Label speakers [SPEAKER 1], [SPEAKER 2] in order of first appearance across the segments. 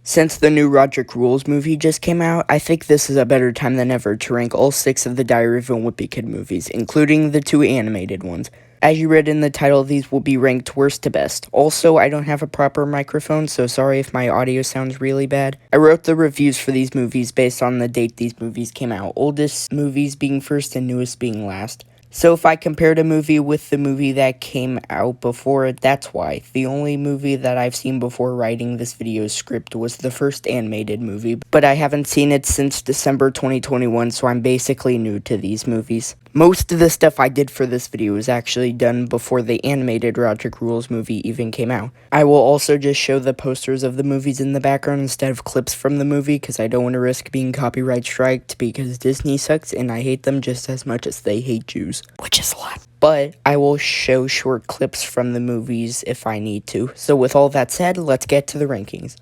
[SPEAKER 1] Since the new Roderick Rules movie just came out, I think this is a better time than ever to rank all 6 of the Diary of a Wimpy Kid movies, including the 2 animated ones. As you read in the title, these will be ranked worst to best. Also, I don't have a proper microphone, so sorry if my audio sounds really bad. I wrote the reviews for these movies based on the date these movies came out, oldest movies being first and newest being last. So if I compared a movie with the movie that came out before it, that's why. The only movie that I've seen before writing this video script was the first animated movie, but I haven't seen it since December 2021, so I'm basically new to these movies. Most of the stuff I did for this video was actually done before the animated Roderick Rules movie even came out. I will also just show the posters of the movies in the background instead of clips from the movie, because I don't want to risk being copyright striked, because Disney sucks and I hate them just as much as they hate Jews, which is a lot. But I will show short clips from the movies if I need to. So with all that said, let's get to the rankings.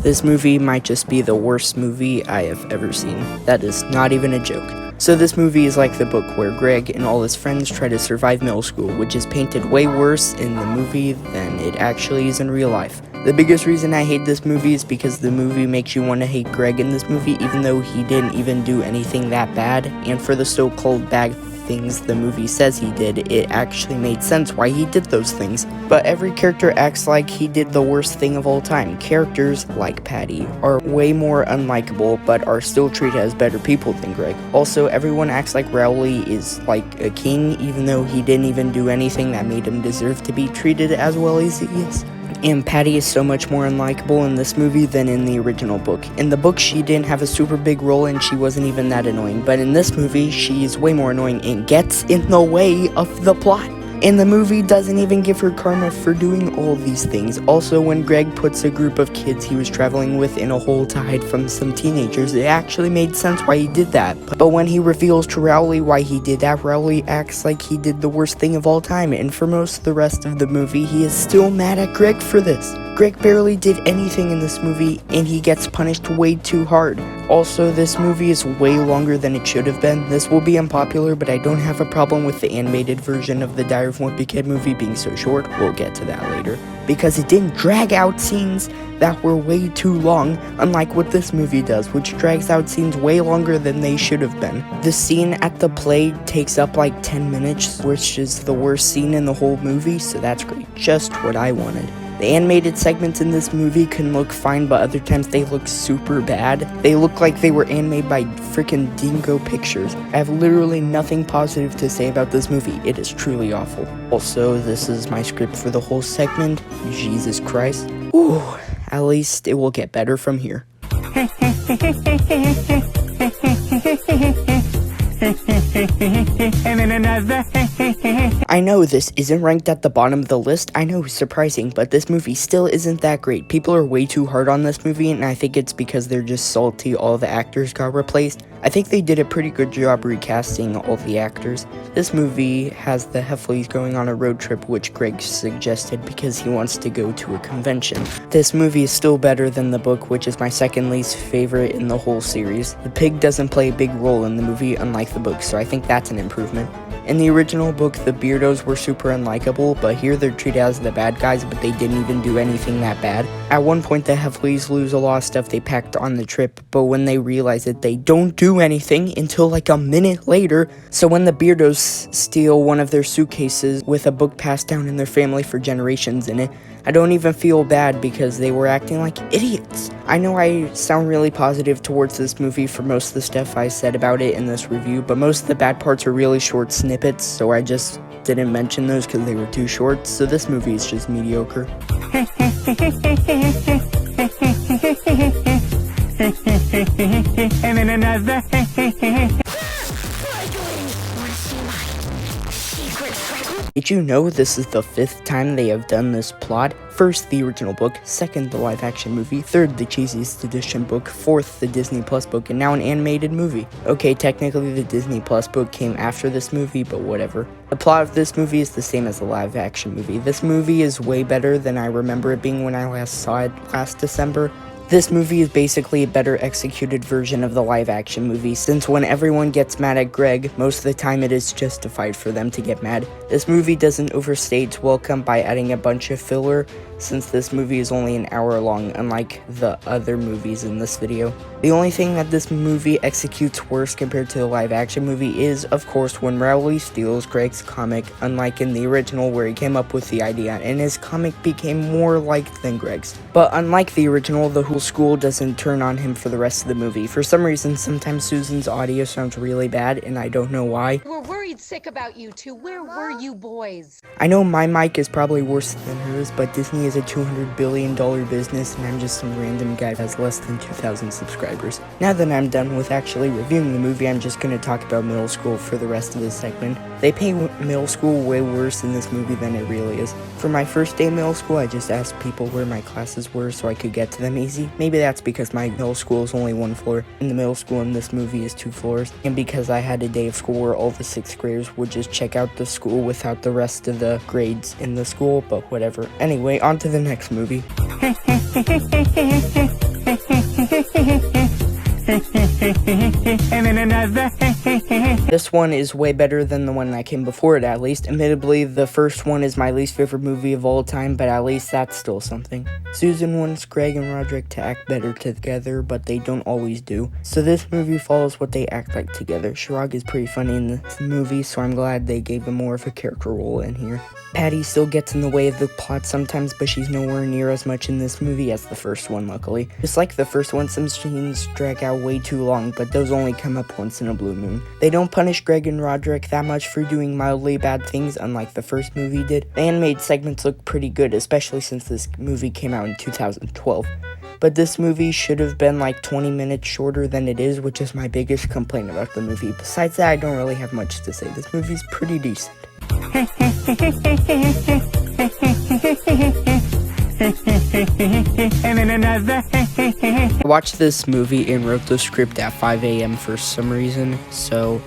[SPEAKER 1] This movie might just be the worst movie I have ever seen. That is not even a joke. So this movie is like the book where Greg and all his friends try to survive middle school, which is painted way worse in the movie than it actually is in real life. The biggest reason I hate this movie is because the movie makes you want to hate Greg in this movie, even though he didn't even do anything that bad, and for the so-called bad things the movie says he did, it actually made sense why he did those things. But every character acts like he did the worst thing of all time. Characters, like Patty, are way more unlikable, but are still treated as better people than Greg. Also, everyone acts like Rowley is like a king, even though he didn't even do anything that made him deserve to be treated as well as he is. And Patty is so much more unlikable in this movie than in the original book. In the book, she didn't have a super big role and she wasn't even that annoying, but in this movie, she's way more annoying and gets in the way of the plot. And the movie doesn't even give her karma for doing all these things. Also, when Greg puts a group of kids he was traveling with in a hole to hide from some teenagers, it actually made sense why he did that. But when he reveals to Rowley why he did that, Rowley acts like he did the worst thing of all time, and for most of the rest of the movie, he is still mad at Greg for this. Greg barely did anything in this movie, and he gets punished way too hard. Also, this movie is way longer than it should have been. This will be unpopular, but I don't have a problem with the animated version of the Diary of a Wimpy Kid movie being so short. We'll get to that later. Because it didn't drag out scenes that were way too long, unlike what this movie does, which drags out scenes way longer than they should have been. The scene at the play takes up like 10 minutes, which is the worst scene in the whole movie, so that's great. Just what I wanted. The animated segments in this movie can look fine, but other times they look super bad. They look like they were animated by freaking Dingo Pictures. I have literally nothing positive to say about this movie. It is truly awful. Also, this is my script for the whole segment. Jesus Christ. Ooh, at least it will get better from here. I know this isn't ranked at the bottom of the list. I know, surprising, but this movie still isn't that great. People are way too hard on this movie, and I think it's because they're just salty all the actors got replaced. I think they did a pretty good job recasting all the actors. This movie has the Heffleys going on a road trip, which Greg suggested because he wants to go to a convention. This movie is still better than the book, which is my second least favorite in the whole series. The pig doesn't play a big role in the movie, unlike the book, so I think that's an improvement. In the original book, the Beardos were super unlikable, but here they're treated as the bad guys, but they didn't even do anything that bad. At one point, the Heffleys lose a lot of stuff they packed on the trip, but when they realize it, they don't do anything until like a minute later. So when the Beardos steal one of their suitcases with a book passed down in their family for generations in it, I don't even feel bad because they were acting like idiots. I know I sound really positive towards this movie for most of the stuff I said about it in this review, but most of the bad parts are really short snippets, so I just didn't mention those because they were too short, so this movie is just mediocre. Did you know this is the 5th time they have done this plot? First, the original book, second, the live-action movie, third, the cheesiest edition book, fourth, the Disney Plus book, and now an animated movie. Okay, technically the Disney Plus book came after this movie, but whatever. The plot of this movie is the same as the live-action movie. This movie is way better than I remember it being when I last saw it last December. This movie is basically a better executed version of the live-action movie, since when everyone gets mad at Greg, most of the time it is justified for them to get mad. This movie doesn't overstay its welcome by adding a bunch of filler, since this movie is only an hour long, unlike the other movies in this video. The only thing that this movie executes worse compared to the live-action movie is, of course, when Rowley steals Greg's comic, unlike in the original where he came up with the idea, and his comic became more liked than Greg's. But unlike the original, the whole school doesn't turn on him for the rest of the movie. For some reason, sometimes Susan's audio sounds really bad, and I don't know why.
[SPEAKER 2] We're worried sick about you two. Where were you boys?
[SPEAKER 1] I know my mic is probably worse than hers, but Disney is a $200 billion business, and I'm just some random guy that has less than 2,000 subscribers. Now that I'm done with actually reviewing the movie, I'm just going to talk about middle school for the rest of this segment. They paint middle school way worse in this movie than it really is. For my first day of middle school, I just asked people where my classes were so I could get to them easy. Maybe that's because my middle school is only one floor, and the middle school in this movie is 2 floors, and because I had a day of school where all the 6th graders would just check out the school without the rest of the grades in the school, but whatever. Anyway, on to the next movie. This one is way better than the one that came before it, at least. Admittedly, the first one is my least favorite movie of all time, but at least that's still something. Susan wants Greg and Roderick to act better together, but they don't always do. So this movie follows what they act like together. Chirag is pretty funny in this movie, so I'm glad they gave him more of a character role in here. Patty still gets in the way of the plot sometimes, but she's nowhere near as much in this movie as the first one, luckily. Just like the first one, some scenes drag out way too long, but those only come up once in a blue moon. They don't punish Greg and Roderick that much for doing mildly bad things, unlike the first movie did. The animated segments look pretty good, especially since this movie came out in 2012. But this movie should have been like 20 minutes shorter than it is, which is my biggest complaint about the movie. Besides that, I don't really have much to say. This movie's pretty decent. I watched this movie and wrote the script at 5 a.m. for some reason, so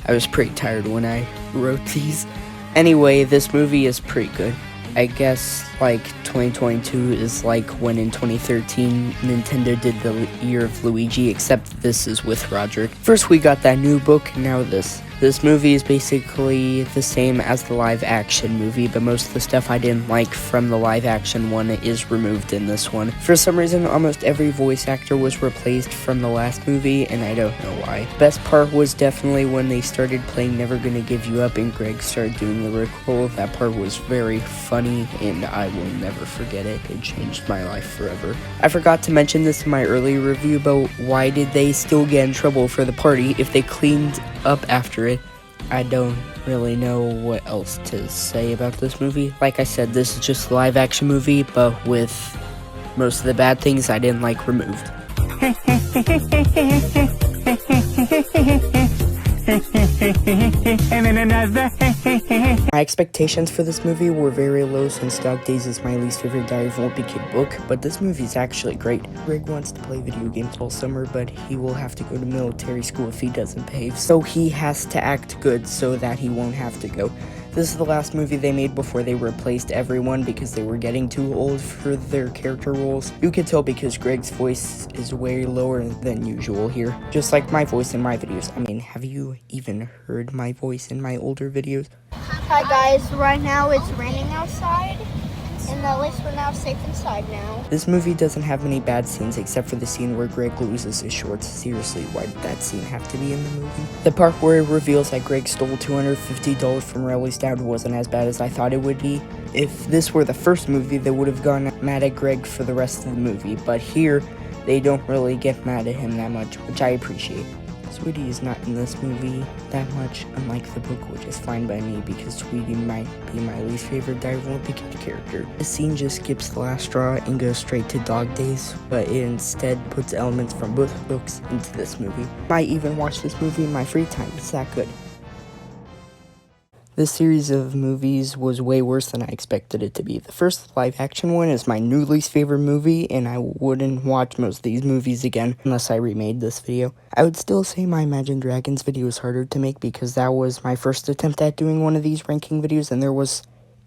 [SPEAKER 1] I was pretty tired when I wrote these. Anyway, this movie is pretty good. I guess, like, 2022 is like when in 2013 Nintendo did the Year of Luigi, except this is with Roderick. First we got that new book, now this. This movie is basically the same as the live-action movie, but most of the stuff I didn't like from the live-action one is removed in this one. For some reason, almost every voice actor was replaced from the last movie, and I don't know why. Best part was definitely when they started playing Never Gonna Give You Up and Greg started doing the Rickroll. That part was very funny, and I will never forget it. It changed my life forever. I forgot to mention this in my earlier review, but why did they still get in trouble for the party if they cleaned up after it? I don't really know what else to say about this movie. Like I said, this is just a live action movie, but with most of the bad things I didn't like removed. My expectations for this movie were very low since Dog Days is my least favorite Diary of a Wimpy Kid book, but this movie is actually great. Greg wants to play video games all summer, but he will have to go to military school if he doesn't behave, so he has to act good so that he won't have to go. This is the last movie they made before they replaced everyone because they were getting too old for their character roles. You can tell because Greg's voice is way lower than usual here, just like my voice in my videos. I mean, have you even heard my voice in my older videos?
[SPEAKER 3] Hi guys, right now it's raining outside, and at least we're now safe inside now.
[SPEAKER 1] This movie doesn't have many bad scenes except for the scene where Greg loses his shorts. Seriously, why did that scene have to be in the movie? The part where it reveals that Greg stole $250 from Rowley's dad wasn't as bad as I thought it would be. If this were the first movie, they would have gone mad at Greg for the rest of the movie, but here, they don't really get mad at him that much, which I appreciate. Sweetie is not in this movie that much, unlike the book, which is fine by me because Sweetie might be my least favorite Diary of a Wimpy Kid character. This scene just skips the last straw and goes straight to Dog Days, but it instead puts elements from both books into this movie. Might even watch this movie in my free time, it's that good. This series of movies was way worse than I expected it to be. The first live-action one is my new least favorite movie, and I wouldn't watch most of these movies again unless I remade this video. I would still say my Imagine Dragons video is harder to make because that was my first attempt at doing one of these ranking videos, and there was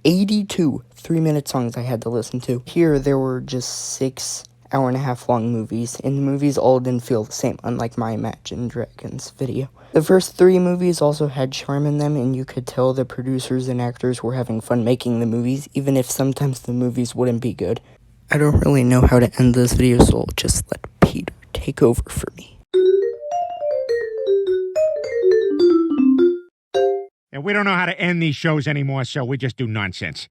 [SPEAKER 1] 82 3-minute songs I had to listen to. Here, there were just 6 hour-and-a-half long movies, and the movies all didn't feel the same, unlike my Imagine Dragons video. The first 3 movies also had charm in them, and you could tell the producers and actors were having fun making the movies, even if sometimes the movies wouldn't be good. I don't really know how to end this video, so I'll just let Peter take over for me.
[SPEAKER 4] And we don't know how to end these shows anymore, so we just do nonsense.